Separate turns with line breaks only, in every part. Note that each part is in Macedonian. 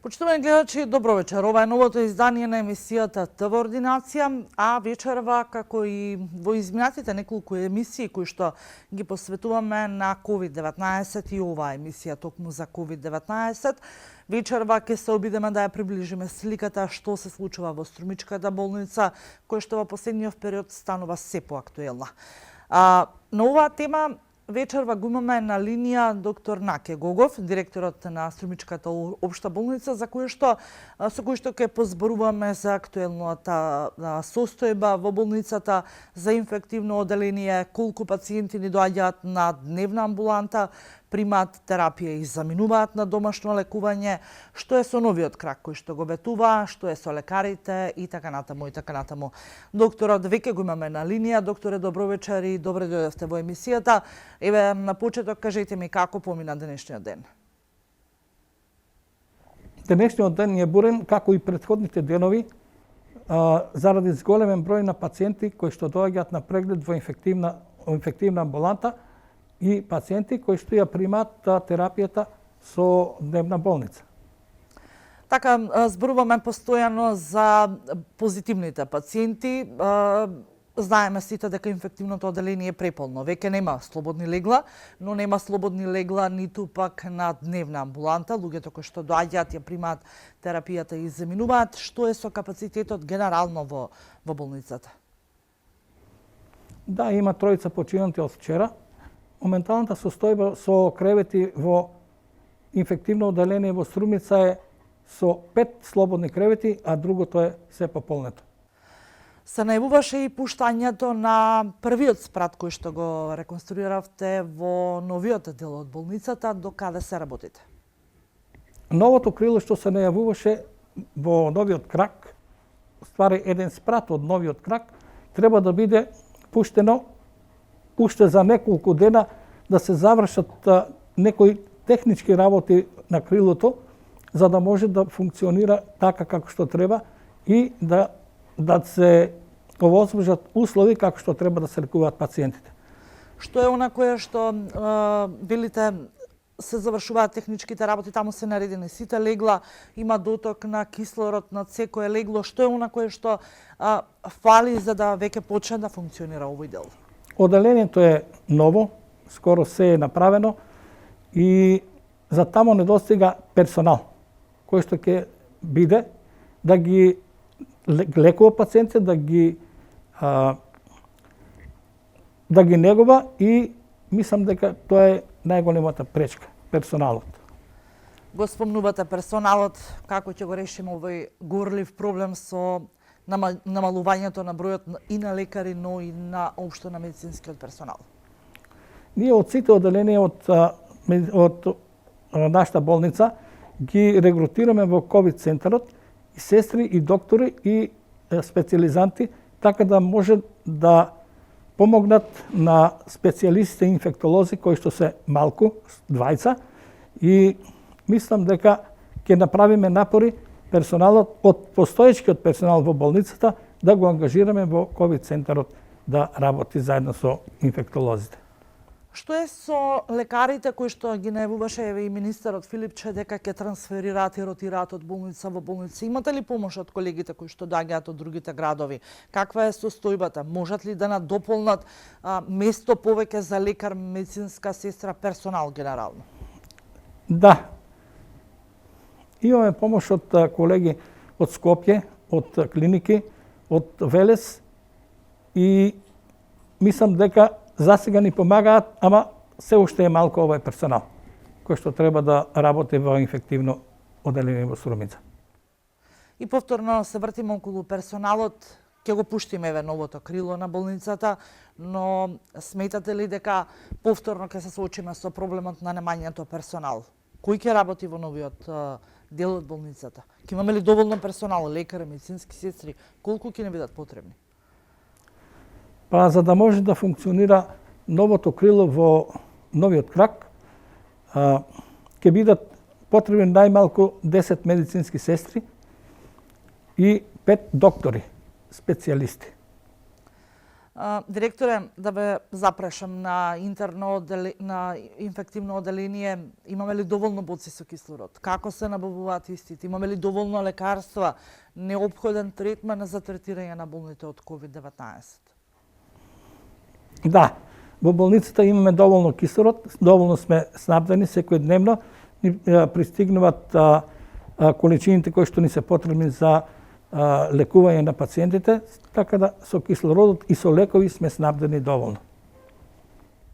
Почитувани гледачи, добро вечер. Ова е новото издание на емисијата ТВ Ординација, а вечерва, како и во изминатите неколку емисии кои што ги посветуваме на COVID-19 и оваа емисија токму за COVID-19, вечерва ќе се обидеме да ја приближиме сликата што се случува во Струмичката болница, која што во последниот период станува се поактуелна. На оваа тема вечерва го имаме на линија доктор Наке Гогов, директорот на Струмичката општа болница, со кој што ќе позборуваме за актуелната состојба во болницата, за инфективно оделение, колку пациенти ни доаѓаат на дневна амбуланта, примаат терапија и заминуваат на домашно лекување, што е со новиот крак кој што го ветува, што е со лекарите и така натаму и така натаму. Докторот веќе го имаме на линија. Докторе, добро вечер и добре дојдовте во емисијата. Еве, на почеток кажете ми како помина денешниот ден.
Денешниот ден е бурен, како и претходните денови, заради зголемен број на пациенти кои што доаѓаат на преглед во инфективна амбуланта и пациенти кои што ја примаат терапијата со дневна болница.
Така, зборуваме постојано за позитивните пациенти. Знаеме сите дека инфективното оделение е преполно. Веќе нема слободни легла, но нема слободни легла ниту пак на дневна амбуланта. Луѓето кои што доаѓаат ја примаат терапијата и заминуваат. Што е со капацитетот генерално во болницата?
Да, има тројца починати од вчера. Моменталната состојба со кревети во инфективно оделение во Струмица е со 5 слободни кревети, а другото е се пополнето.
Се најавуваше и пуштањето на првиот спрат кој што го реконструиравте во новиот дел од болницата. До каде се работите?
Новото крило што се најавуваше во новиот крак, ствари еден спрат од новиот крак, треба да биде пуштено уште за неколку дена да се завршат некои технички работи на крилото, за да може да функционира така како што треба и да се овозможат услови како што треба да се лекуваат пациентите.
Што е она кое што велите се завршуваат техничките работи, таму се наредени сите легла, има доток на кислород на секое легло. Што е она кое што фали за да веќе почне да функционира овој дел?
Оделението е ново, скоро се е направено и за тамо недостига персонал кој што ќе биде да ги лекува пациентите, да ги негува и мислам дека тоа е најголемата пречка, персоналот.
Го спомнувате персоналот, како ќе го решиме овој горлив проблем со намалувањето на бројот и на лекари, но и на општо на медицинскиот персонал?
Ние од сите оделенија од нашата болница ги регрутираме во ковид центарот и сестри, и доктори, и специјализанти, така да може да помогнат на специјалистите инфектолози кои што се малку, двајца, и мислам дека ќе направиме напори персоналот од постоечкиот персонал во болницата да го ангажираме во ковид центарот да работи заедно со инфектолозите.
Што е со лекарите кои што ги најавуваше и министерот Филипче дека ќе трансферираат и ротираат од болница во болница? Имате ли помош од колегите кои што доаѓаат од другите градови? Каква е состојбата? Можат ли да надополнат место повеќе за лекар, медицинска сестра, персонал генерално?
Да. Имаме помош од колеги од Скопје, од клиники, од Велес и мислам дека засега ни помагаат, ама се уште е малку овој персонал кој што треба да работи во инфективно оделение во Струмица.
И повторно се вртиме околу персоналот, ќе го пуштиме еве новото крило на болницата, но сметате ли дека повторно ќе се соочиме со проблемот на немањето персонал? Кој ќе работи во новиот дел од болницата? Ќе имаме ли доволно персонал, лекари, медицински сестри? Колку ќе не бидат потребни?
Па за да може да функционира новото крило во новиот крак, ќе бидат потребни најмалку 10 медицински сестри и 5 доктори, специјалисти.
Директоре, да ве запрашам на на инфективно оделение, имаме ли доволно боци со кислород? Како се набавуваат истите? Имаме ли доволно лекарства, неопходен третман за третирање на болните од COVID-19?
Да, во болницата имаме доволно кислород, доволно сме снабдени секојдневно, ни пристигнуваат количините кои што ни се потребни за лекување на пациентите, така да со кислородот и со лекови сме снабдени доволно.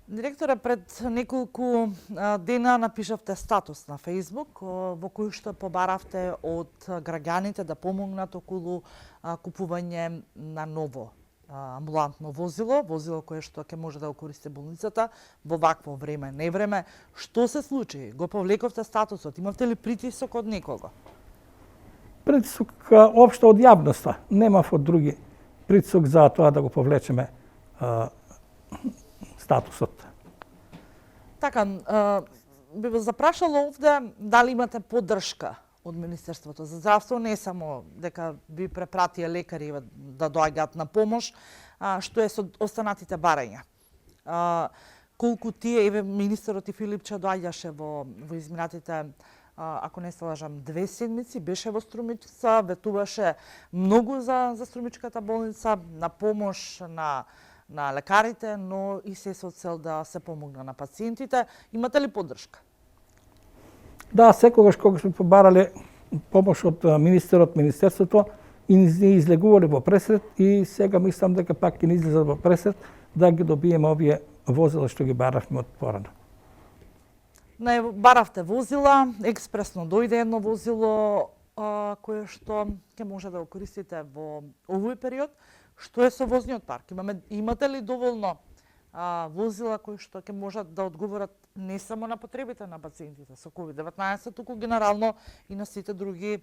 Директоре, пред неколку дена напишавте статус на Facebook во кој што побаравте од граѓаните да помогнат околу купување на ново амбулантно возило кое што ќе може да го користи болницата во вакво време, невреме. Што се случи? Го повлековте статусот? Имавте ли притисок од некого?
Притисок општо од јавноста. Немав од други притисок за тоа да го повлечеме статусот.
Така, би ве запрашала овде дали имате поддршка од Министерството за здравство, не само дека ви препратија лекари да доаѓаат на помош, што е со останатите барања. Колку тие, еве, министерот и Филипче доаѓаше во изминатите, ако не се лажам, 2 седмици, беше во Струмица, ветуваше многу за Струмичката болница, на помош на лекарите, но и се со цел да се помогне на пациентите. Имате ли поддршка?
Да, секогаш кога сме побарале помош од министерот, министерството, и ни излегувале во пресред и сега мислам дека пак ќе ни излезат во пресред да ги добиеме овие возила што ги баравме од порано.
Не баравте возила, експресно дојде едно возило кое што ќе може да го користите во овој период. Што е со возниот парк? Имате ли доволно возила кои што ќе можат да одговорат не само на потребите на пациентите со COVID-19, туку генерално и на сите други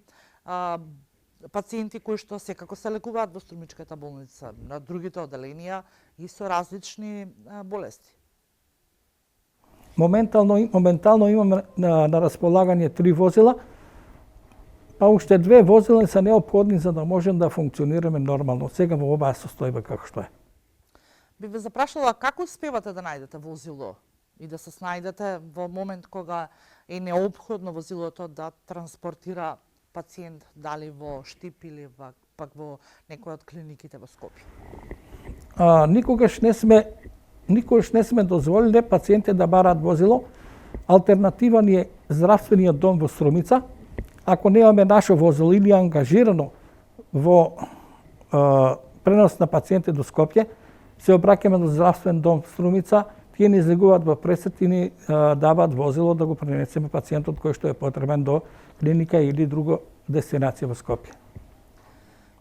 пациенти кои што секако се лекуваат во Струмичката болница, на другите оделенија и со различни болести?
Моментално имаме на располагање 3 возила, па уште 2 возила се неопходни за да можем да функционираме нормално. Сега во оваа состојба како што е.
Би ве запрашала како успевате да најдете возило и да се снајдете во момент кога е неопходно возилото да транспортира пациент дали во Штип или пак во некоја од клиниките во Скопје?
Никогаш не сме дозволиле пациентите да бараат возило. Алтернатива ни е здравствениот дом во Струмица. Ако немаме наше возило или ангажирано во пренос на пациенти до Скопје, се обраќаме до здравствен дом Струмица, тие ни излегуваат во пресет и ни даваат возило да го пренесеме пациентот кој што е потребен до клиника или друга дестинација во Скопје.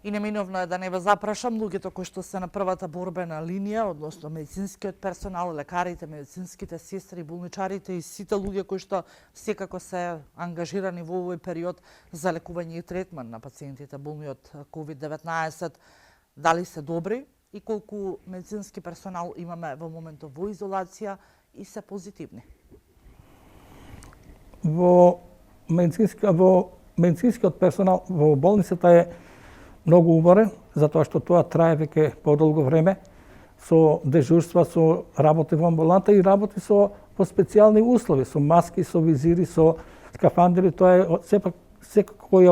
И неминовно е да не ве запрашам луѓето кои што се на првата борбена линија, односно медицинскиот персонал, лекарите, медицинските сестри, болничарите и сите луѓе кои што секако се ангажирани во овој период за лекување и третман на пациентите болни од COVID-19, дали се добри и колку медицински персонал имаме во моментот во изолација и се позитивни?
Во медицинскиот персонал во болницата е многу уморен, затоа што тоа трае веќе подолго време, со дежурства, со работи во амбуланта и работи по специјални услови, со маски, со визири, со скафандри. Тоа е секако ја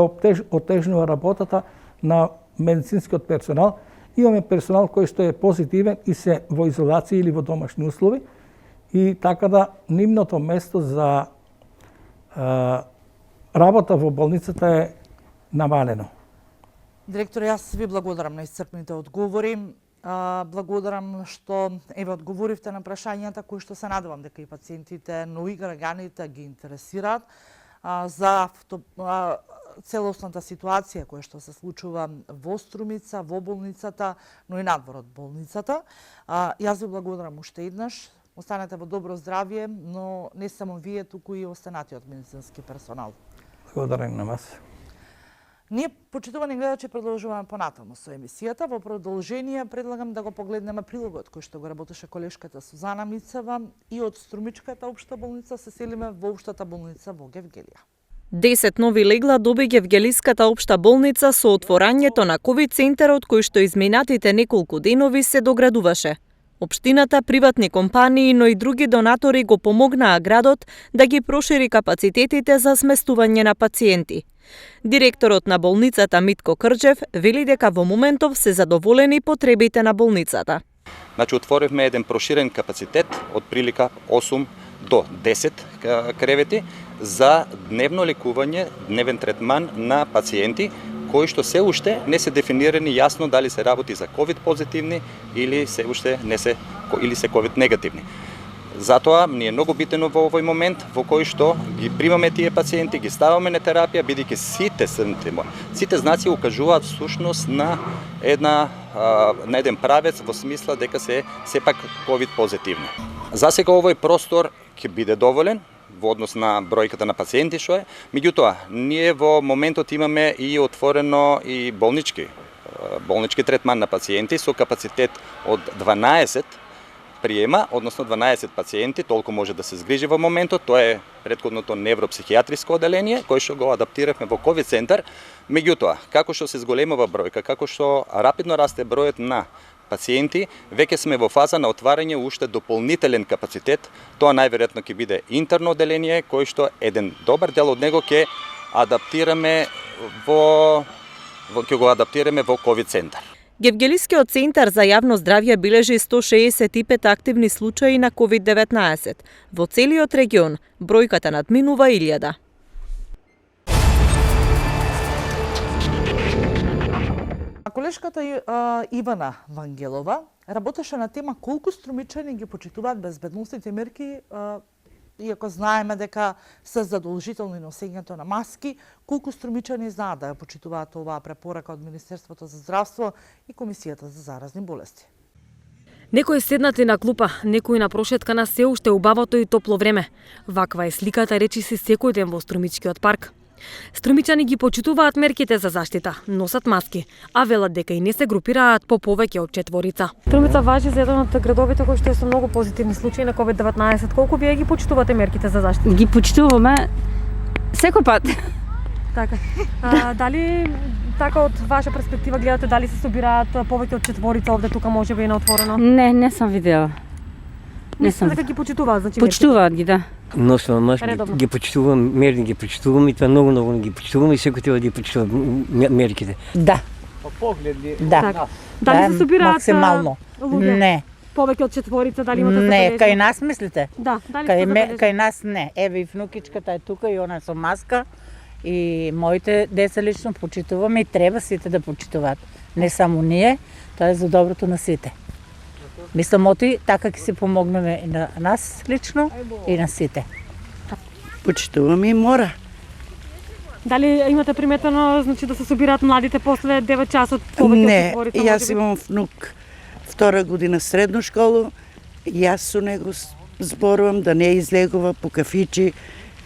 отежнува работата на медицинскиот персонал. Имаме персонал кој што е позитивен и се во изолација или во домашни услови и така да нивното место за работа во болницата е намалено.
Директор, јас ви благодарам на исцрпните одговори. Благодарам што одговоривте на прашањата кои што се надевам дека и пациентите, но и граѓаните ги интересираат за целосната ситуација која што се случува во Струмица, во болницата, но и надвор од болницата. Јас ви благодарам уште еднаш. Останете во добро здравје, но не само вие, туку и останатиот медицински персонал.
Благодарам на вас.
Ние, почитувани гледачи, продолжуваме понатаму со емисијата. Во продолжение предлагам да го погледнеме прилогот кој што го работеше колешката Сузана Мицева и од Струмичката општа болница се селиме во општата болница во Гевгелија.
10 нови легла добиѓа Евгелиската општа болница со отворањето на ковид центарот кој што изминатите неколку денови се доградуваше. Општината, приватни компании, но и други донатори го помогнаа градот да ги прошири капацитетите за сместување на пациенти. Директорот на болницата Митко Крџев вели дека во моментов се задоволени потребите на болницата.
Значи отворивме еден проширен капацитет од прилика 8 до 10 кревети за дневно лекување, дневен третман на пациенти кои што се уште не се дефинирани јасно дали се работи за ковид позитивни или се уште не се или се ковид негативни. Затоа ни е многу битно во овој момент во кој што ги примаме тие пациенти, ги ставаме на терапија, бидејќи сите знаци укажуваат всушност на еден правец во смисла дека се сепак ковид позитивни. Засега овој простор ќе биде доволен во однос на бројката на пациенти што е. Меѓутоа, ние во моментот имаме и отворено и болнички третман на пациенти со капацитет од 12 приема, односно 12 пациенти, толку може да се згрижи во моментот. Тоа е претходното невропсихијатриско оделение, кој што го адаптиравме во ковид центар. Меѓутоа, како што се зголемува бројка, како што рапидно расте бројот на пациенти, веќе сме во фаза на отварање уште дополнителен капацитет. Тоа најверојатно ќе биде интерно оделение, кој што еден добар дел од него ќе адаптираме во ковид центар.
Евгелискиот центар за јавно здравје бележи 165 активни случаи на COVID-19. Во целиот регион бројката надминува 1000.
Колешката Ивана Вангелова работеше на тема колку струмичани ги почитуваат безбедносните мерки, иако знаеме дека се задолжителни носењето на маски, колку струмичани знаат да ја почитуваат оваа препорака од Министерството за здравство и Комисијата за заразни болести.
Некои седнати на клупа, некои на прошетка на се уште убавото и топло време. Ваква е сликата речиси секој ден во Струмичкиот парк. Струмичани ги почитуваат мерките за заштита, носат маски, а велат дека и не се групираат по повеќе од 4. Струмица важи за еден од градовите кои што е со многу позитивни случаи на COVID-19. Колку вие ги почитувате мерките за заштита?
Ги почитуваме секој пат.
Така. Дали така од ваша перспектива гледате дали се собираат повеќе од 4 овде тука можеби и на отворено?
Не сум видела. Не сум.
Дека ги почитуваат, значи.
Почитуваат ги, да.
Носам маски, ги почитувам, мерни ги почитувам и тоа многу ги почитувам и секој треба да ги почитува мерките.
Да.
По погледи.
Да.
Така. Дали се собираат
максимално?
луѓе?
Не.
Повеќе од 4, дали имате
Не,
забележка?
кај нас мислите?
Да, дали сте забележали?
Кај нас не. Еве и внукичката е тука и она со маска. И моите деца лично почитуваме и треба сите да почитуваат. Не само ние, тоа е за доброто на сите. Мислам, оти така ќе се помогнеме и на нас лично и на сите.
Почитуваме и мора.
Дали имате приметено, значи да се собираат младите после 9 часот повеќе
Не,
од 4?
јас имам внук 2 година средно школу, јас со него зборувам да не излегува по кафичи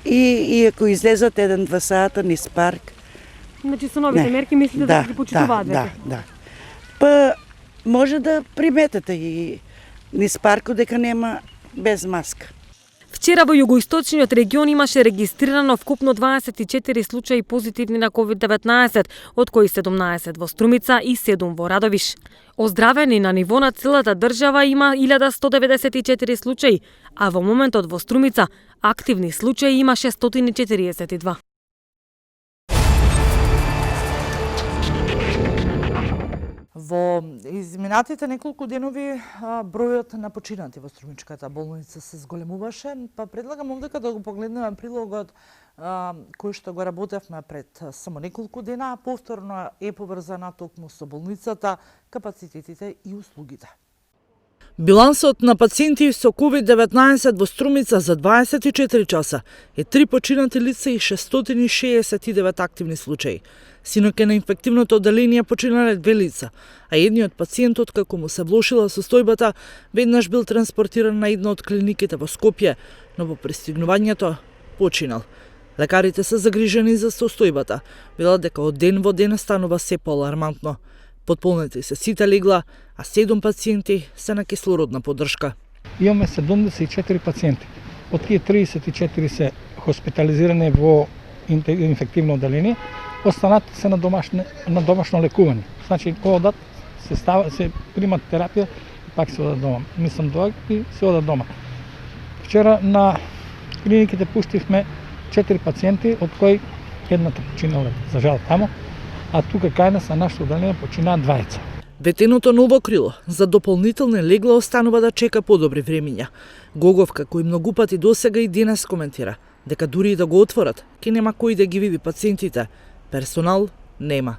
и ако излезат 1-2 сата низ парк.
Значи со новите мерки мислите да ги почитуваат веќе?
Да. Па може да приметете и низ паркот дека нема без маска.
Вчера во југоисточниот регион имаше регистрирано вкупно 24 случаи позитивни на COVID-19, од кои 17 во Струмица и 7 во Радовиш. Оздравени на ниво на целата држава има 1194 случаи, а во моментот во Струмица активни случаи има 642.
Во изминатите неколку денови бројот на починати во Струмичката болница се зголемуваше, па предлагам овдека да го погледнеме прилогот кој што го работевме пред само неколку дена, повторно е поврзана токму со болницата, капацитетите и услугите. Билансот на пациенти со COVID-19 во Струмица за 24 часа е 3 починати лица и 669 активни случаи. Синоќа на инфективното оделение починале 2 лица, а едниот пациент, откако му се влошила состојбата, веднаш бил транспортиран на една од клиниките во Скопје, но во пристигнувањето починал. Лекарите се загрижени за состојбата, велат дека од ден во ден станува се поалармантно. Потполнети се сите легла, а 7 пациенти се на кислородна поддршка.
Имаме 74 пациенти. Од тие 34 се хоспитализирани во инфективно одделение, останатите се на домашно лекување. Значи, одат, се примат терапија и пак се одат дома. Мислам доаѓа и се одат дома. Вчера на клиниките пуштивме 4 пациенти, од кои едната починала, за жал, тамо, а тука кај нас на нашето одделение починаа двајца.
Ветеното ново крило за дополнителни легла останува да чека подобри времиња. Гоговка, кој многу пати досега и денес коментира дека дури и да го отворат, ќе нема кој да ги види пациентите. Персонал нема.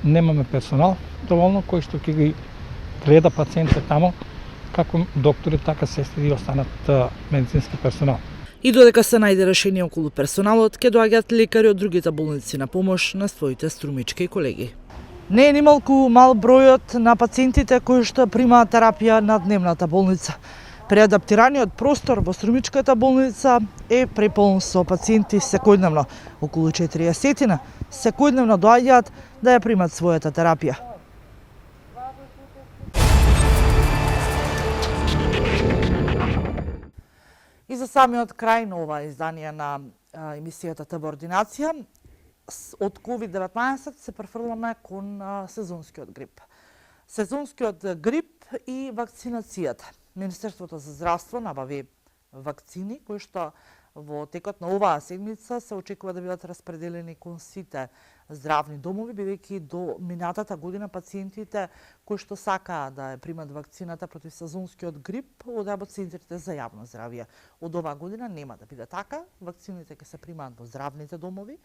Немаме персонал доволно кој што ќе ги гледа пациентите тамо, како доктори, така сестри и останат медицински персонал.
И додека се најде решение околу персоналот, ќе доаѓаат лекари од другите болници на помош на своите струмички колеги. Не е нималку мал бројот на пациентите кои што примаат терапија на дневната болница. Преадаптираниот простор во струмичката болница е преполн со пациенти секојдневно. Околу 40 секојдневно доаѓаат да ја примат својата терапија. И за самиот крај на ова издание на емисијата ТВ Ординација, од COVID-19 се префрламе кон сезонскиот грип. Сезонскиот грип и вакцинацијата. Министерството за здравство набави вакцини кои што во текот на оваа седмица се очекува да бидат распределени кон сите здравни домови, бидејќи до минатата година пациентите кои што сакаат да примат вакцината против сезонскиот грип одеа во центрите за јавно здравје. Од оваа година нема да биде така, вакцините ќе се примаат во здравните домови.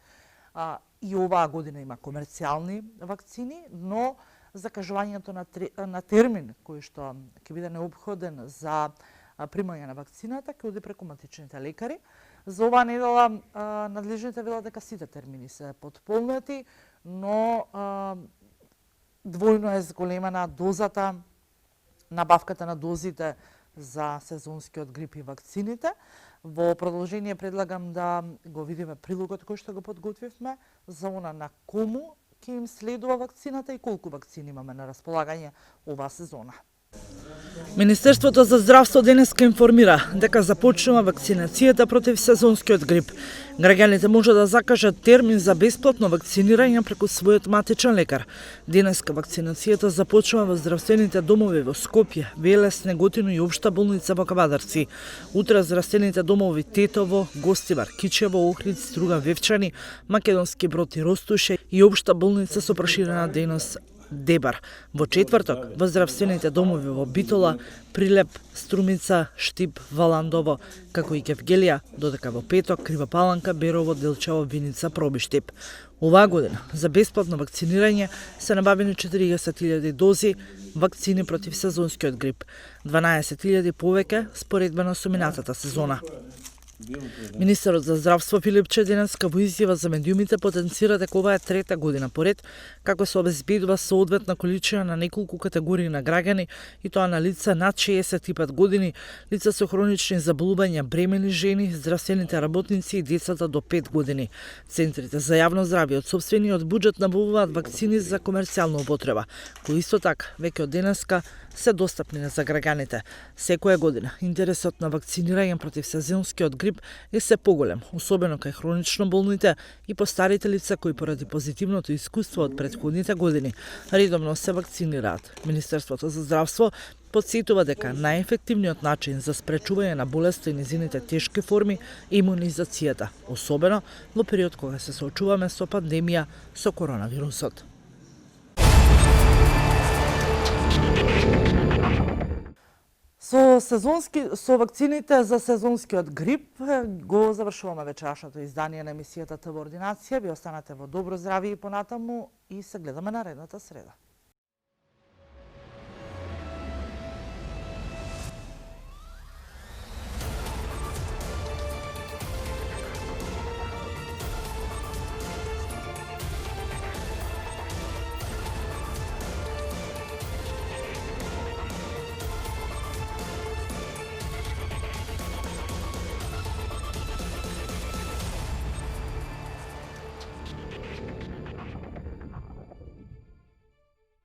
И оваа година има комерцијални вакцини, но закажувањето на термин кој што ќе биде необходен за примање на вакцината ќе оди преку матичните лекари. За оваа недела надлежните велат дека сите термини се потполнети, но двојно е зголемена дозата, набавката на дозите за сезонскиот грип и вакцините. Во продолжение предлагам да го видиме прилогот кој што го подготвивме за она на кому ќе им следува вакцината и колку вакцини имаме на располагање оваа сезона. Министерството за здравство денеска информира дека започнува вакцинацијата против сезонскиот грип. Граѓаните може да закажат термин за бесплатно вакцинирање преку својот матичен лекар. Денеска вакцинацијата започнува во здравствените домови во Скопје, Велес, Неготино и Општа болница во Кавадарци. Утре здравствените домови Тетово, Гостивар, Кичево, Охрид, Струга, Вевчани, Македонски Брод и Ростуше и Општа болница со проширена дејност Дебар. Во четврток, во здравствените домови во Битола, Прилеп, Струмица, Штип, Валандово, како и Кевгелија, додека во петок, Крива Паланка, Берово, Делчево, Виница, Пробиштип. Оваа година за бесплатно вакцинирање се набавени 40.000 дози вакцини против сезонскиот грип, 12.000 повеќе споредбено со минатата сезона. Министерот за здравство Филипче денеска во изјава за медиумите потенцира дека ова е трета година поред како се обезбедува соодветна количина на неколку категории на граѓани и тоа на лица над 65 години, лица со хронични заболувања, бремени жени, здравствените работници и децата до 5 години. Центрите за јавно здравје од сопствениот буџет набавуваат вакцини за комерцијална употреба, кои исто така веќе од денеска се достапни за граѓаните. Секоја година интересот на вакцинирање против сезонскиот грип е се поголем, особено кај хронично болните и постарите лица кои поради позитивното искуство од претходните години редовно се вакцинираат. Министерството за здравство подсетува дека најефективниот начин за спречување на болеста и низините тешки форми е имунизацијата, особено во период кога се соочуваме со пандемија со коронавирусот. Со вакцините за сезонскиот грип го завршуваме вечерашното издание на емисијата ТВ Ординација. Ви останете во добро здравје и понатаму и се гледаме наредната среда.